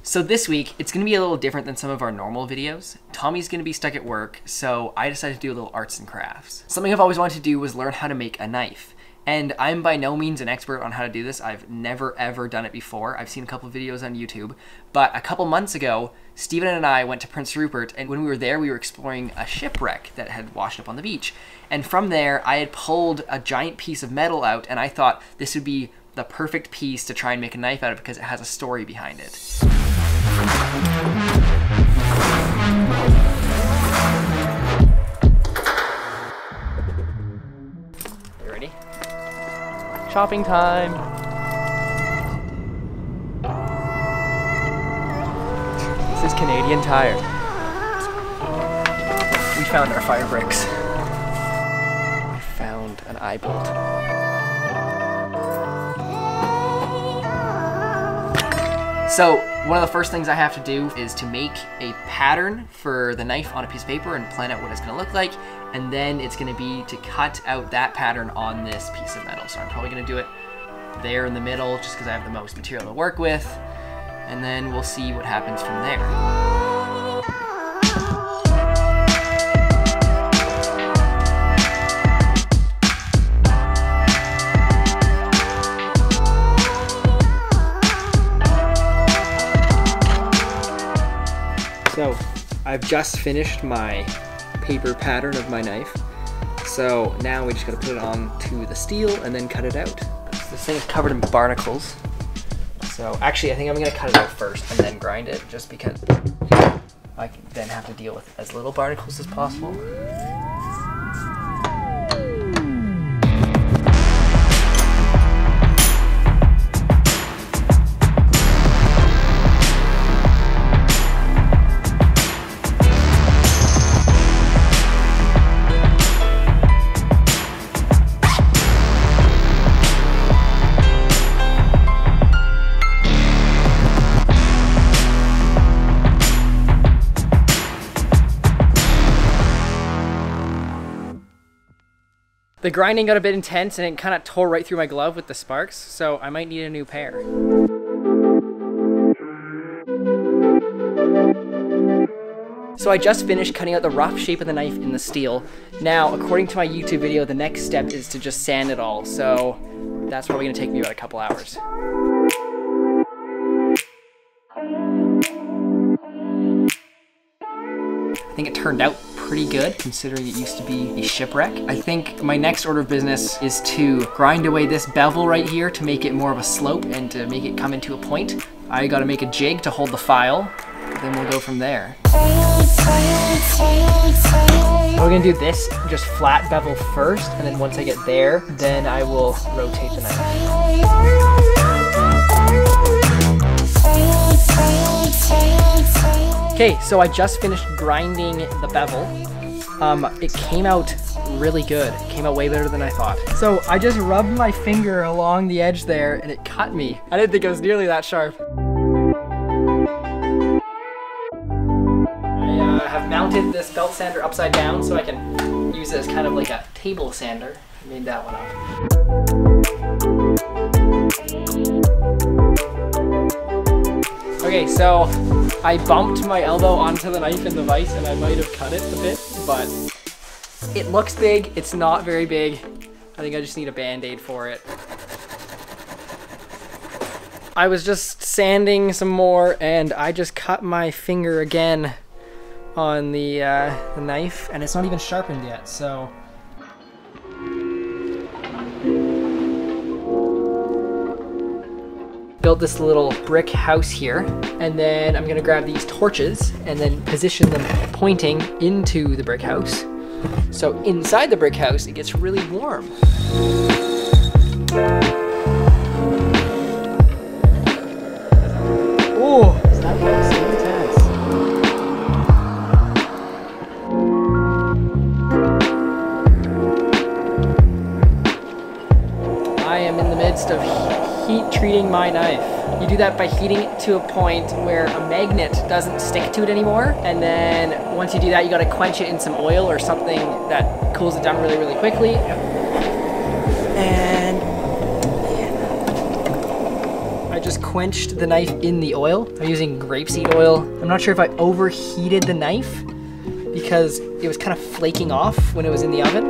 So this week, it's gonna be a little different than some of our normal videos. Tommy's gonna be stuck at work, so I decided to do a little arts and crafts. Something I've always wanted to do was learn how to make a knife. And I'm by no means an expert on how to do this. I've never ever done it before. I've seen a couple of videos on YouTube. But a couple months ago, Steven and I went to Prince Rupert, and when we were there, we were exploring a shipwreck that had washed up on the beach. And from there, I had pulled a giant piece of metal out, and I thought this would be the perfect piece to try and make a knife out of because it has a story behind it. You ready? Shopping time! This is Canadian Tire. We found our fire bricks. I found an eye bolt. So one of the first things I have to do is to make a pattern for the knife on a piece of paper and plan out what it's gonna look like. And then it's gonna be to cut out that pattern on this piece of metal. So I'm probably gonna do it there in the middle just because I have the most material to work with. And then we'll see what happens from there. So I've just finished my paper pattern of my knife. So now we just gotta put it onto the steel and then cut it out. This thing is covered in barnacles. So actually I think I'm gonna cut it out first and then grind it just because I can then have to deal with as little barnacles as possible. The grinding got a bit intense and it kind of tore right through my glove with the sparks, so I might need a new pair. So I just finished cutting out the rough shape of the knife in the steel. Now, according to my YouTube video, the next step is to just sand it all, so that's probably gonna take me about a couple hours. I think it turned out pretty good considering it used to be a shipwreck. I think my next order of business is to grind away this bevel right here to make it more of a slope and to make it come into a point. I gotta make a jig to hold the file, then we'll go from there. We're gonna do this just flat bevel first, and then once I get there, then I will rotate the knife. Okay, so I just finished grinding the bevel. It came out really good. It came out way better than I thought. So I just rubbed my finger along the edge there and it cut me. I didn't think it was nearly that sharp. I have mounted this belt sander upside down so I can use it as kind of like a table sander. I made that one up. Okay, so I bumped my elbow onto the knife in the vise and I might have cut it a bit, but it looks big. It's not very big. I think I just need a band-aid for it. I was just sanding some more and I just cut my finger again on the knife and it's not even sharpened yet, so. Built this little brick house here, and then I'm gonna grab these torches and then position them pointing into the brick house. So inside the brick house, it gets really warm. Oh, that looks intense. I am in the midst of heat treating my knife. You do that by heating it to a point where a magnet doesn't stick to it anymore, and then once you do that you gotta quench it in some oil or something that cools it down really, really quickly. And just quenched the knife in the oil. I'm using grapeseed oil. I'm not sure if I overheated the knife because it was kind of flaking off when it was in the oven.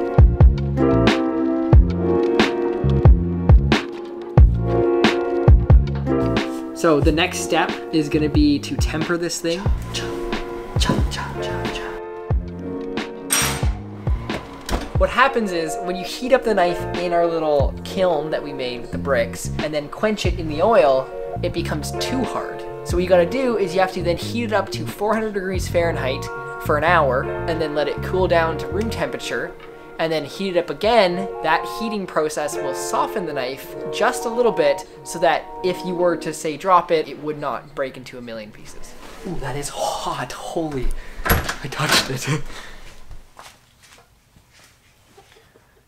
So the next step is gonna be to temper this thing. What happens is when you heat up the knife in our little kiln that we made with the bricks and then quench it in the oil, it becomes too hard. So what you gotta do is you have to then heat it up to 400 degrees Fahrenheit for an hour and then let it cool down to room temperature and then heat it up again. That heating process will soften the knife just a little bit so that if you were to say drop it, it would not break into a million pieces. Ooh, that is hot, holy, I touched it.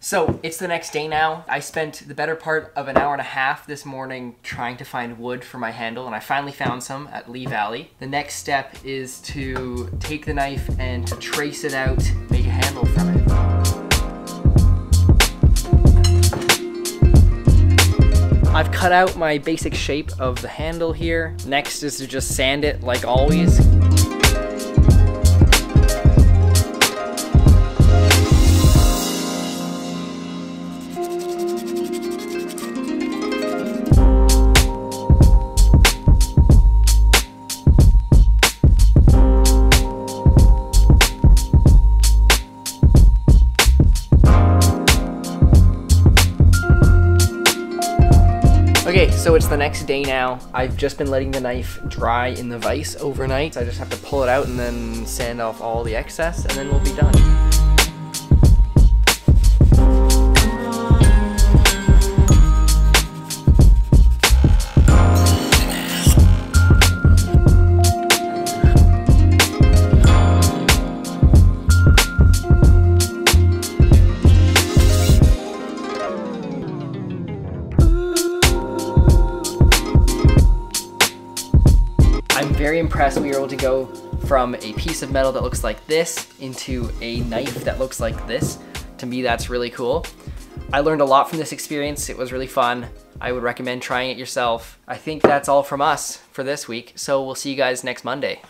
So it's the next day now. I spent the better part of an hour and a half this morning trying to find wood for my handle, and I finally found some at Lee Valley. The next step is to take the knife and to trace it out, make a handle from it. I've cut out my basic shape of the handle here. Next is to just sand it like always. Okay, so it's the next day now. I've just been letting the knife dry in the vise overnight. I just have to pull it out and then sand off all the excess and then we'll be done. I'm very impressed we were able to go from a piece of metal that looks like this into a knife that looks like this. To me, that's really cool. I learned a lot from this experience. It was really fun. I would recommend trying it yourself. I think that's all from us for this week, so we'll see you guys next Monday.